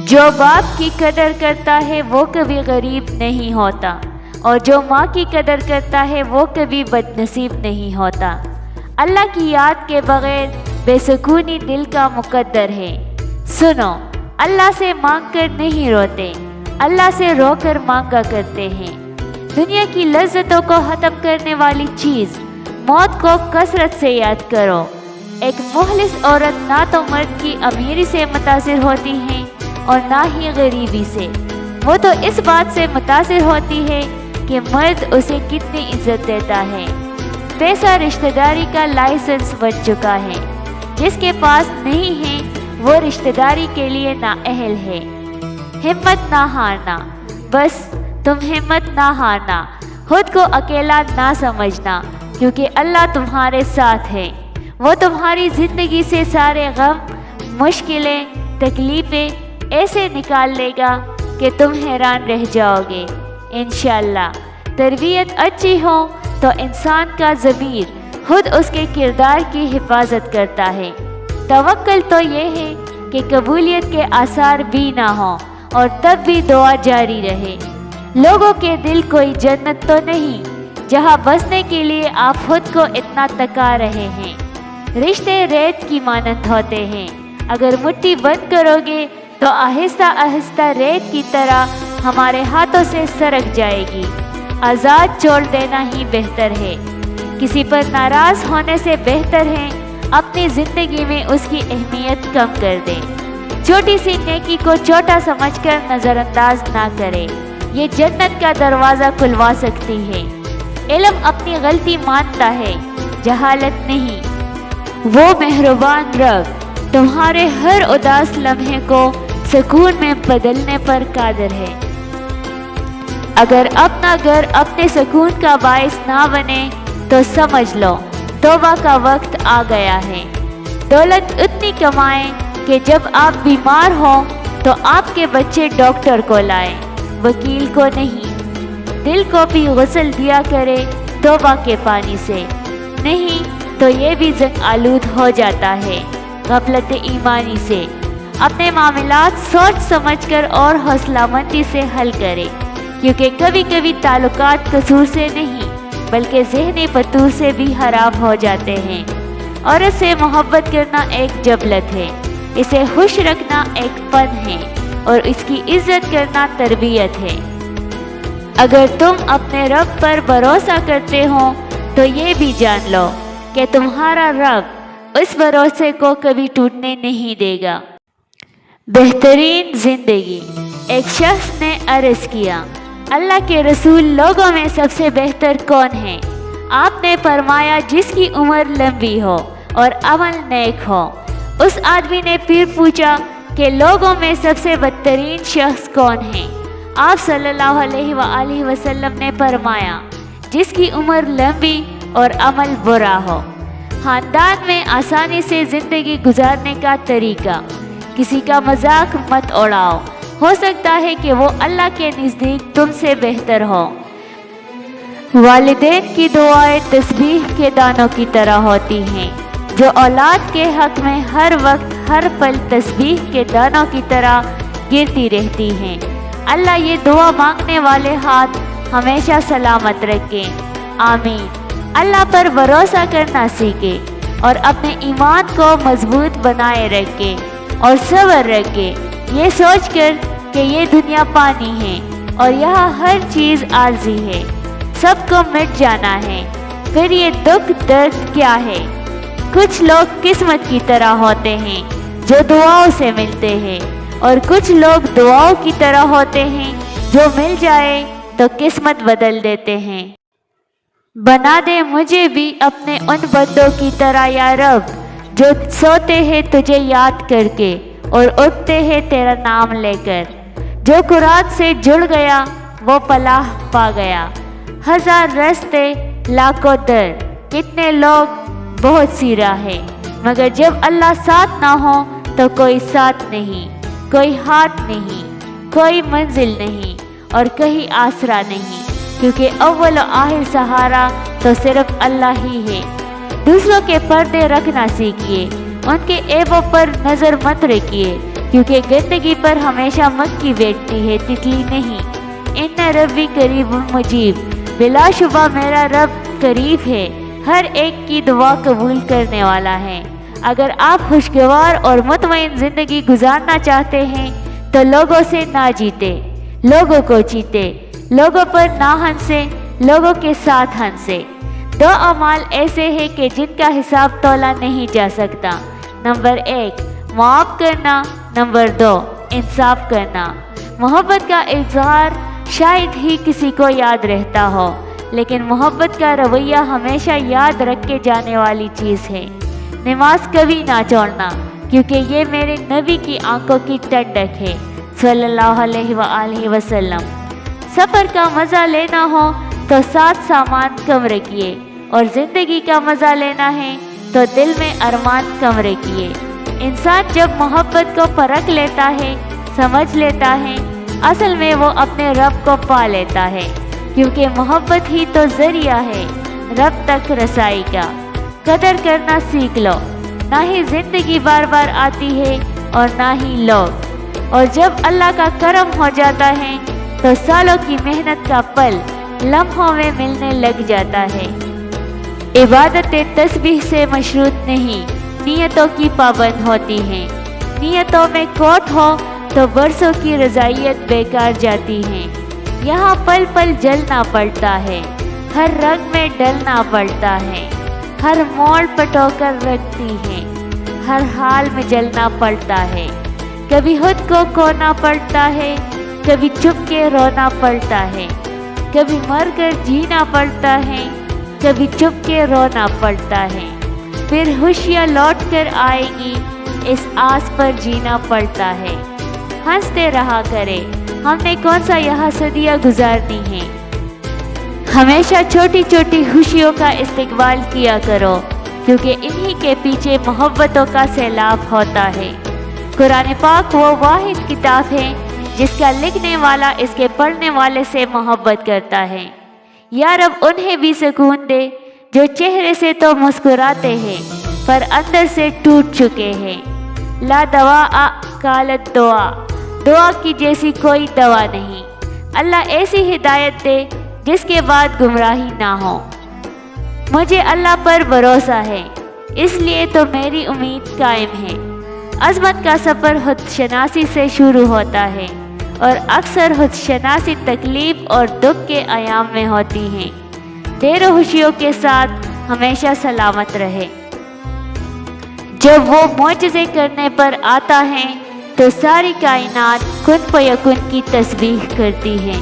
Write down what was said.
جو باپ کی قدر کرتا ہے وہ کبھی غریب نہیں ہوتا، اور جو ماں کی قدر کرتا ہے وہ کبھی بد نصیب نہیں ہوتا۔ اللہ کی یاد کے بغیر بے سکونی دل کا مقدر ہے۔ سنو، اللہ سے مانگ کر نہیں روتے، اللہ سے رو کر مانگا کرتے ہیں۔ دنیا کی لذتوں کو ختم کرنے والی چیز موت کو کثرت سے یاد کرو۔ ایک مخلص عورت نہ تو مرد کی امیری سے متاثر ہوتی ہے اور نہ ہی غریبی سے، وہ تو اس بات سے متاثر ہوتی ہے کہ مرد اسے کتنی عزت دیتا ہے۔ پیسہ رشتہ داری کا لائسنس بن چکا ہے، جس کے پاس نہیں ہے وہ رشتہ داری کے لیے نااہل ہے۔ ہمت نہ ہارنا، بس تم ہمت نہ ہارنا، خود کو اکیلا نہ سمجھنا، کیونکہ اللہ تمہارے ساتھ ہے۔ وہ تمہاری زندگی سے سارے غم، مشکلیں، تکلیفیں ایسے نکال لے گا کہ تم حیران رہ جاؤ گے۔ انشاءاللہ تربیت اچھی ہو تو انسان کا ضمیر خود اس کے کردار کی حفاظت کرتا ہے۔ توکل تو یہ ہے کہ قبولیت کے آثار بھی نہ ہوں اور تب بھی دعا جاری رہے۔ لوگوں کے دل کوئی جنت تو نہیں جہاں بسنے کے لیے آپ خود کو اتنا تکا رہے ہیں۔ رشتے ریت کی مانند ہوتے ہیں، اگر مٹھی بند کرو گے تو آہستہ آہستہ ریت کی طرح ہمارے ہاتھوں سے سرک جائے گی۔ آزاد چھوڑ دینا ہی بہتر ہے۔ کسی پر ناراض ہونے سے بہتر ہے اپنی زندگی میں اس کی اہمیت کم کر دیں۔ چھوٹی سی نیکی کو چھوٹا سمجھ کر نظر انداز نہ کرے، یہ جنت کا دروازہ کھلوا سکتی ہے۔ علم اپنی غلطی مانتا ہے، جہالت نہیں۔ وہ مہربان رب تمہارے ہر اداس لمحے کو سکون میں بدلنے پر قادر ہے۔ اگر اپنا گھر اپنے سکون کا باعث نہ بنے تو سمجھ لو توبہ کا وقت آ گیا ہے۔ دولت اتنی کمائیں کہ جب آپ بیمار ہوں تو آپ کے بچے ڈاکٹر کو لائیں، وکیل کو نہیں۔ دل کو بھی غسل دیا کرے توبہ کے پانی سے، نہیں تو یہ بھی زنگ آلود ہو جاتا ہے غفلت ایمانی سے۔ اپنے معاملات سوچ سمجھ کر اور حوصلہ مندی سے حل کرے، کیونکہ کبھی کبھی تعلقات قصور سے نہیں بلکہ ذہنی فتور سے بھی خراب ہو جاتے ہیں۔ عورت سے محبت کرنا ایک جبلت ہے، اسے خوش رکھنا ایک فن ہے، اور اس کی عزت کرنا تربیت ہے۔ اگر تم اپنے رب پر بھروسہ کرتے ہو تو یہ بھی جان لو کہ تمہارا رب اس بھروسے کو کبھی ٹوٹنے نہیں دے گا۔ بہترین زندگی۔ ایک شخص نے عرض کیا، اللہ کے رسول، لوگوں میں سب سے بہتر کون ہے؟ آپ نے فرمایا، جس کی عمر لمبی ہو اور عمل نیک ہو۔ اس آدمی نے پھر پوچھا کہ لوگوں میں سب سے بدترین شخص کون ہے؟ آپ صلی اللہ علیہ وآلہ وسلم نے فرمایا، جس کی عمر لمبی اور عمل برا ہو۔ خاندان میں آسانی سے زندگی گزارنے کا طریقہ۔ کسی کا مذاق مت اڑاؤ، ہو سکتا ہے کہ وہ اللہ کے نزدیک تم سے بہتر ہو۔ والدین کی دعائیں تسبیح کے دانوں کی طرح ہوتی ہیں، جو اولاد کے حق میں ہر وقت ہر پل تسبیح کے دانوں کی طرح گرتی رہتی ہیں۔ اللہ یہ دعا مانگنے والے ہاتھ ہمیشہ سلامت رکھے، آمین۔ اللہ پر بھروسہ کرنا سیکھے اور اپنے ایمان کو مضبوط بنائے رکھے اور صبر رکھے، یہ سوچ کر کہ یہ دنیا پانی ہے اور یہاں ہر چیز عارضی ہے، سب کو مٹ جانا ہے، پھر یہ دکھ درد کیا ہے؟ کچھ لوگ قسمت کی طرح ہوتے ہیں جو دعاؤں سے ملتے ہیں، اور کچھ لوگ دعاؤں کی طرح ہوتے ہیں جو مل جائے تو قسمت بدل دیتے ہیں۔ بنا دے مجھے بھی اپنے ان بندوں کی طرح یا رب، جو سوتے ہیں تجھے یاد کر کے اور اٹھتے ہیں تیرا نام لے کر۔ جو قرآن سے جڑ گیا وہ فلاح پا گیا۔ ہزار رستے لاکھوں در، کتنے لوگ بہت سی راہیں، مگر جب اللہ ساتھ نہ ہو تو کوئی ساتھ نہیں، کوئی ہاتھ نہیں، کوئی منزل نہیں اور کہیں آسرا نہیں، کیونکہ اول و آخر سہارا تو صرف اللہ ہی ہے۔ دوسروں کے پردے رکھنا سیکھیے، ان کے عیبوں پر نظر مت رکھیے، کیونکہ گندگی پر ہمیشہ مکھی بیٹھتی ہے، تتلی نہیں۔ ان ربی قریب مجیب، بلا شبہ میرا رب قریب ہے، ہر ایک کی دعا قبول کرنے والا ہے۔ اگر آپ خوشگوار اور مطمئن زندگی گزارنا چاہتے ہیں تو لوگوں سے نہ جیتے، لوگوں کو چیتے، لوگوں پر نہ ہنسے، لوگوں کے ساتھ ہنسے۔ دو اعمال ایسے ہیں کہ جن کا حساب تولا نہیں جا سکتا۔ نمبر 1 معاف کرنا، نمبر 2 انصاف کرنا۔ محبت کا اظہار شاید ہی کسی کو یاد رہتا ہو، لیکن محبت کا رویہ ہمیشہ یاد رکھے جانے والی چیز ہے۔ نماز کبھی نہ چھوڑنا، کیونکہ یہ میرے نبی کی آنکھوں کی ٹھنڈک ہے صلی اللہ علیہ وآلہ وسلم۔ سفر کا مزہ لینا ہو تو ساتھ سامان کم رکھیے، اور زندگی کا مزہ لینا ہے تو دل میں ارمان کم رکھیے۔ انسان جب محبت کو پرکھ لیتا ہے، سمجھ لیتا ہے، اصل میں وہ اپنے رب کو پا لیتا ہے، کیونکہ محبت ہی تو ذریعہ ہے رب تک رسائی کا۔ قدر کرنا سیکھ لو، نہ ہی زندگی بار بار آتی ہے اور نہ ہی لوگ، اور جب اللہ کا کرم ہو جاتا ہے تو سالوں کی محنت کا پل لمحوں میں ملنے لگ جاتا ہے۔ عبادت تسبیح سے مشروط نہیں، نیتوں کی پابند ہوتی ہیں۔ نیتوں میں کھوٹ ہو تو برسوں کی رضائیت بیکار جاتی ہے۔ یہاں پل پل جلنا پڑتا ہے، ہر رنگ میں ڈلنا پڑتا ہے، ہر موڑ پٹو کر رکھتی ہے، ہر حال میں جلنا پڑتا ہے۔ کبھی خود کو کھونا پڑتا ہے، کبھی چھپ کے رونا پڑتا ہے، کبھی مر کر جینا پڑتا ہے، کبھی چھپ کے رونا پڑتا ہے۔ پھر خوشیاں لوٹ کر آئے گی، اس آس پر جینا پڑتا ہے۔ ہنستے رہا کرے، ہم نے کون سا یہاں صدیاں گزارنی ہیں۔ ہمیشہ چھوٹی چھوٹی خوشیوں کا استقبال کیا کرو، کیونکہ انہی کے پیچھے محبتوں کا سیلاب ہوتا ہے۔ قرآن پاک وہ واحد کتاب ہے جس کا لکھنے والا اس کے پڑھنے والے سے محبت کرتا ہے۔ یا رب انہیں بھی سکون دے جو چہرے سے تو مسکراتے ہیں پر اندر سے ٹوٹ چکے ہیں۔ لا دوا قالت دعا، دعا کی جیسی کوئی دوا نہیں۔ اللہ ایسی ہدایت دے جس کے بعد گمراہی نہ ہو۔ مجھے اللہ پر بھروسہ ہے، اس لیے تو میری امید قائم ہے۔ عظمت کا سفر خود شناسی سے شروع ہوتا ہے، اور اکثر خود شناسی تکلیف اور دکھ کے ایام میں ہوتی ہیں۔ دیر و خوشیوں کے ساتھ ہمیشہ سلامت رہے۔ جب وہ معجزے کرنے پر آتا ہے تو ساری کائنات کن فیکن کی تسبیح کرتی ہے۔